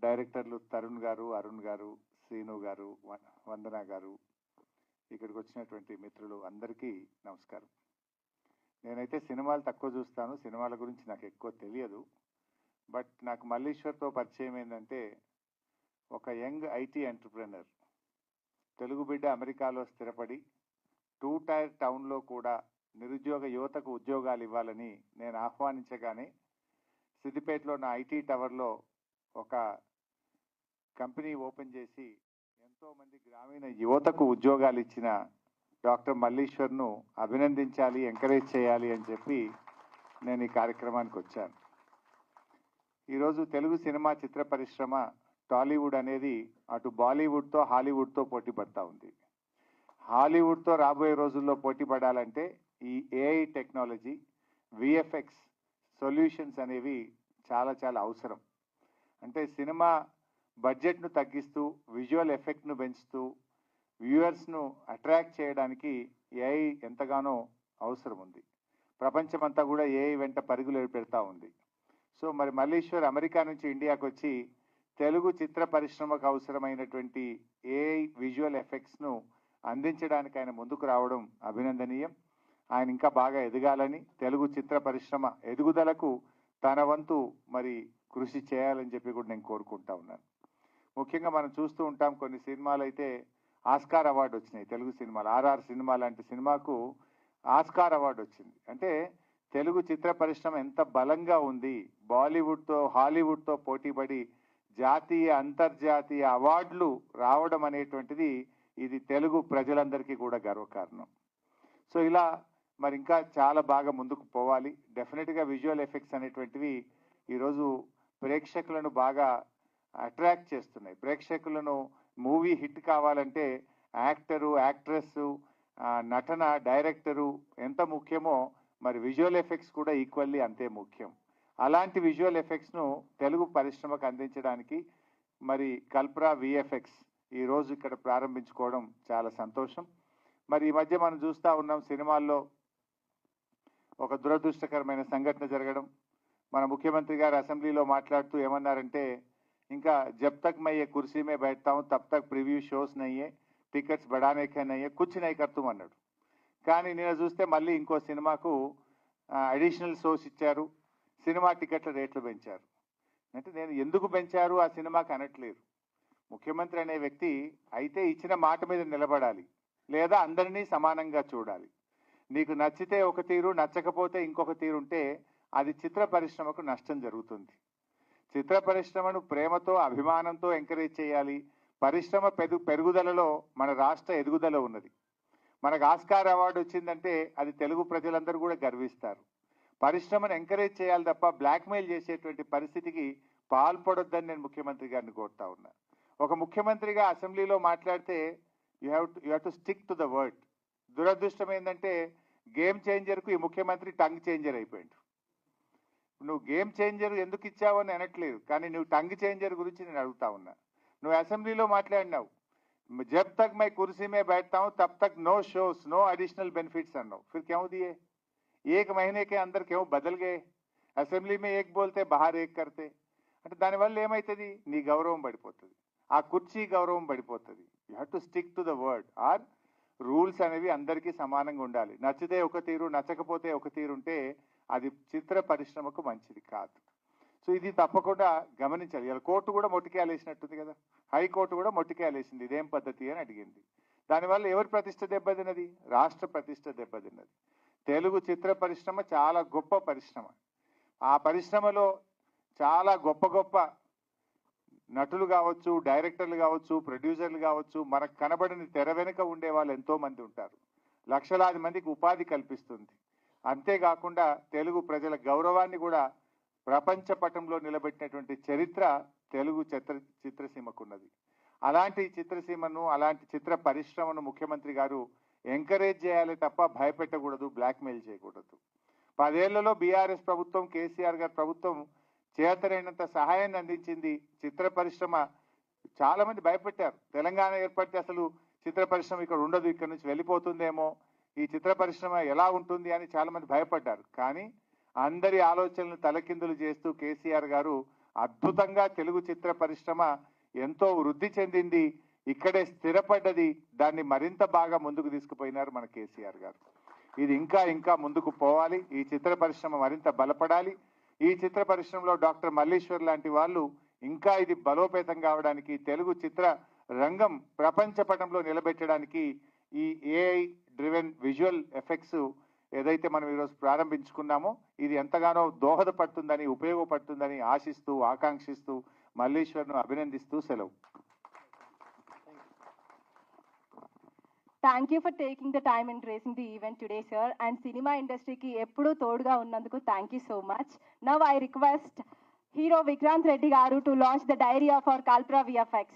డైరెక్టర్లు తరుణ్ గారు, అరుణ్ గారు, శ్రీను గారు, వందన గారు, ఇక్కడికి వచ్చినటువంటి మిత్రులు అందరికీ నమస్కారం. నేనైతే సినిమాలు తక్కువ చూస్తాను, సినిమాల గురించి నాకు ఎక్కువ తెలియదు. బట్ నాకు మల్లీశ్వర్తో పరిచయం ఏంటంటే, ఒక యంగ్ ఐటీ ఎంటర్ప్రెనర్, తెలుగు బిడ్డ అమెరికాలో స్థిరపడి 2 టైర్ టౌన్లో కూడా నిరుద్యోగ యువతకు ఉద్యోగాలు ఇవ్వాలని నేను ఆహ్వానించగానే సిద్దిపేటలో నా ఐటీ టవర్లో ఒక కంపెనీ ఓపెన్ చేసి ఎంతోమంది గ్రామీణ యువతకు ఉద్యోగాలు ఇచ్చిన డాక్టర్ మల్లీశ్వర్ను అభినందించాలి, ఎంకరేజ్ చేయాలి అని చెప్పి నేను ఈ కార్యక్రమానికి వచ్చాను. ఈరోజు తెలుగు సినిమా చిత్ర పరిశ్రమ టాలీవుడ్ అనేది అటు బాలీవుడ్తో హాలీవుడ్తో పోటీ పడతా ఉంది. హాలీవుడ్తో రాబోయే రోజుల్లో పోటీ పడాలంటే ఈ ఏఐ టెక్నాలజీ, విఎఫ్ఎక్స్ సొల్యూషన్స్ అనేవి చాలా చాలా అవసరం. అంటే సినిమా బడ్జెట్ను తగ్గిస్తూ, విజువల్ ఎఫెక్ట్ను పెంచుతూ, వ్యూవర్స్ను అట్రాక్ట్ చేయడానికి ఏఐ ఎంతగానో అవసరం ఉంది. ప్రపంచమంతా కూడా ఏఐ వెంట పరుగులు పెడతా ఉంది. సో మరి మల్లీశ్వర్ అమెరికా నుంచి ఇండియాకు వచ్చి తెలుగు చిత్ర పరిశ్రమకు అవసరమైనటువంటి ఏఐ విజువల్ ఎఫెక్ట్స్ను అందించడానికి ఆయన ముందుకు రావడం అభినందనీయం. ఆయన ఇంకా బాగా ఎదగాలని, తెలుగు చిత్ర పరిశ్రమ ఎదుగుదలకు తన వంతు మరి కృషి చేయాలని చెప్పి కూడా నేను కోరుకుంటా ఉన్నాను. ముఖ్యంగా మనం చూస్తూ ఉంటాం, కొన్ని సినిమాలు అయితే ఆస్కార్ అవార్డు వచ్చినాయి. తెలుగు సినిమాలు, ఆర్ఆర్ సినిమా లాంటి సినిమాకు ఆస్కార్ అవార్డు వచ్చింది. అంటే తెలుగు చిత్ర పరిశ్రమ ఎంత బలంగా ఉంది. బాలీవుడ్తో హాలీవుడ్తో పోటీపడి జాతీయ అంతర్జాతీయ అవార్డులు రావడం అనేటువంటిది ఇది తెలుగు ప్రజలందరికీ కూడా గర్వకారణం. సో ఇలా మరి ఇంకా చాలా బాగా ముందుకు పోవాలి. డెఫినెట్గా విజువల్ ఎఫెక్ట్స్ అనేటువంటివి ఈరోజు ప్రేక్షకులను బాగా అట్రాక్ట్ చేస్తున్నాయి. ప్రేక్షకులను మూవీ హిట్ కావాలంటే యాక్టరు, యాక్ట్రెస్, నటన, డైరెక్టరు ఎంత ముఖ్యమో మరి విజువల్ ఎఫెక్ట్స్ కూడా ఈక్వల్లీ అంతే ముఖ్యం. అలాంటి విజువల్ ఎఫెక్ట్స్ను తెలుగు పరిశ్రమకు అందించడానికి మరి కల్ప్రా విఎఫ్ఎక్స్ ఈరోజు ఇక్కడ ప్రారంభించుకోవడం చాలా సంతోషం. మరి ఈ మధ్య మనం చూస్తూ ఉన్నాం, సినిమాల్లో ఒక దురదృష్టకరమైన సంఘటన జరగడం. మన ముఖ్యమంత్రి గారు అసెంబ్లీలో మాట్లాడుతూ ఏమన్నారంటే, ఇంకా జబ్ తక్ మై ఏ కుర్సీ మే బైఠతా హూं తబ్ తక్ ప్రివ్యూ షోస్ నయ్యే, టికెట్స్ బడానే కే నయ్యే, కుచ్ నహీ కర్తూ అన్నాడు. కానీ నిన్న చూస్తే మళ్ళీ ఇంకో సినిమాకు అడిషనల్ షోస్ ఇచ్చారు, సినిమా టికెట్ల రేట్లు పెంచారు. అంటే నేను ఎందుకు పెంచారు ఆ సినిమాకి అనట్లేదు. ముఖ్యమంత్రి అనే వ్యక్తి అయితే ఇచ్చిన మాట మీద నిలబడాలి, లేదా అందరినీ సమానంగా చూడాలి. నీకు నచ్చితే ఒక తీరు, నచ్చకపోతే ఇంకొక తీరు ఉంటే అది చిత్ర పరిశ్రమకు నష్టం జరుగుతుంది. చిత్ర పరిశ్రమను ప్రేమతో, అభిమానంతో ఎంకరేజ్ చేయాలి. పరిశ్రమ పెరుగుదలలో మన రాష్ట్ర ఎదుగుదల ఉన్నది. మనకు ఆస్కార్ అవార్డు వచ్చిందంటే అది తెలుగు ప్రజలందరూ కూడా గర్విస్తారు. పరిశ్రమను ఎంకరేజ్ చేయాలి తప్ప బ్లాక్మెయిల్ చేసేటువంటి పరిస్థితికి పాల్పడొద్దని నేను ముఖ్యమంత్రి గారిని కోరుతా ఉన్నా. ఒక ముఖ్యమంత్రిగా అసెంబ్లీలో మాట్లాడితే you have to stick to the word. దురదృష్టం ఏంటంటే గేమ్ చేంజర్కు ఈ ముఖ్యమంత్రి టంగ్ చేంజర్ అయిపోయాడు. నువ్వు గేమ్ చేంజర్ ఎందుకు ఇచ్చావని అనట్లేదు, కానీ నువ్వు టంగ్ చేంజర్ గురించి నేను అడుగుతా ఉన్నా. నువ్వు అసెంబ్లీలో మాట్లాడినావు, జబ్ తక్ మై కుర్సీ మే बैठता हूं तब तक no shows no additional benefits అన్నావు. फिर क्यों दिए? एक महीने के अंदर क्यों बदल गए? అసెంబ్లీ మే ఏక్ బోల్తే బాహర్ ఏక్ కర్తే. అంటే దానివల్ల ఏమవుతుంది? నీ గౌరవం పడిపోతుంది, ఆ కుర్చీ గౌరవం పడిపోతుంది. You have to stick to the word. Or rules అనేవి అందరికీ సమానంగా ఉండాలి. నచ్చితే ఒక తీరు, నచ్చకపోతే ఒక తీరు ఉంటే అది చిత్ర పరిశ్రమకు మంచిది కాదు. సో ఇది తప్పకుండా గమనించాలి. ఇలా కోర్టు కూడా మొట్టికేయాలేసినట్టుంది కదా, హైకోర్టు కూడా మొట్టికేయాలేసింది. ఇదేం పద్ధతి అని అడిగింది. దానివల్ల ఎవరి ప్రతిష్ట దెబ్బతిన్నది? రాష్ట్ర ప్రతిష్ట దెబ్బతిన్నది. తెలుగు చిత్ర పరిశ్రమ చాలా గొప్ప పరిశ్రమ. ఆ పరిశ్రమలో చాలా గొప్ప గొప్ప నటులు కావచ్చు, డైరెక్టర్లు కావచ్చు, ప్రొడ్యూసర్లు కావచ్చు, మనకు కనబడిన తెర వెనుక ఉండే వాళ్ళు ఎంతో మంది ఉంటారు. లక్షలాది మందికి ఉపాధి కల్పిస్తుంది. అంతేకాకుండా తెలుగు ప్రజల గౌరవాన్ని కూడా ప్రపంచ పటంలో నిలబెట్టినటువంటి చరిత్ర తెలుగు చిత్రసీమకున్నది. అలాంటి చిత్రసీమను, అలాంటి చిత్ర పరిశ్రమను ముఖ్యమంత్రి గారు ఎంకరేజ్ చేయాలి తప్ప భయపెట్టకూడదు, బ్లాక్మెయిల్ చేయకూడదు. 10 ఏళ్లలో బీఆర్ఎస్ ప్రభుత్వం, కేసీఆర్ గారి ప్రభుత్వం చేతనైనంత సహాయాన్ని అందించింది. చిత్ర పరిశ్రమ చాలా మంది భయపెట్టారు. తెలంగాణ ఏర్పడితే అసలు చిత్ర పరిశ్రమ ఇక్కడ ఉండదు, ఇక్కడ నుంచి వెళ్ళిపోతుందేమో, ఈ చిత్ర పరిశ్రమ ఎలా ఉంటుంది అని చాలా మంది భయపడ్డారు. కానీ అందరి ఆలోచనలను తలకిందులు చేస్తూ కేసీఆర్ గారు అద్భుతంగా తెలుగు చిత్ర పరిశ్రమ ఎంతో వృద్ధి చెందింది, ఇక్కడే స్థిరపడ్డది. దాన్ని మరింత బాగా ముందుకు తీసుకుపోయినారు మన కేసీఆర్ గారు. ఇది ఇంకా ఇంకా ముందుకు పోవాలి. ఈ చిత్ర పరిశ్రమ మరింత బలపడాలి. ఈ చిత్ర పరిశ్రమలో డాక్టర్ మల్లీశ్వర్ లాంటి వాళ్ళు ఇంకా ఇది బలోపేతం కావడానికి, తెలుగు చిత్ర రంగం ప్రపంచ పటంలో నిలబెట్టడానికి ఈ ఏఐ డ్రివెన్ విజువల్ ఎఫెక్ట్స్ ఏదైతే మనం ఈరోజు ప్రారంభించుకున్నామో ఇది ఎంతగానో దోహదపడుతుందని, ఉపయోగపడుతుందని ఆశిస్తూ, ఆకాంక్షిస్తూ, మల్లీశ్వర్ను అభినందిస్తూ సెలవు. Thank you for taking the time and gracing the event today, sir. And cinema industry ki eppudu toduga unnanduku thank you so much. Now I request Hero Vikrant Reddy garu to launch the diary of our Kalpra VFX.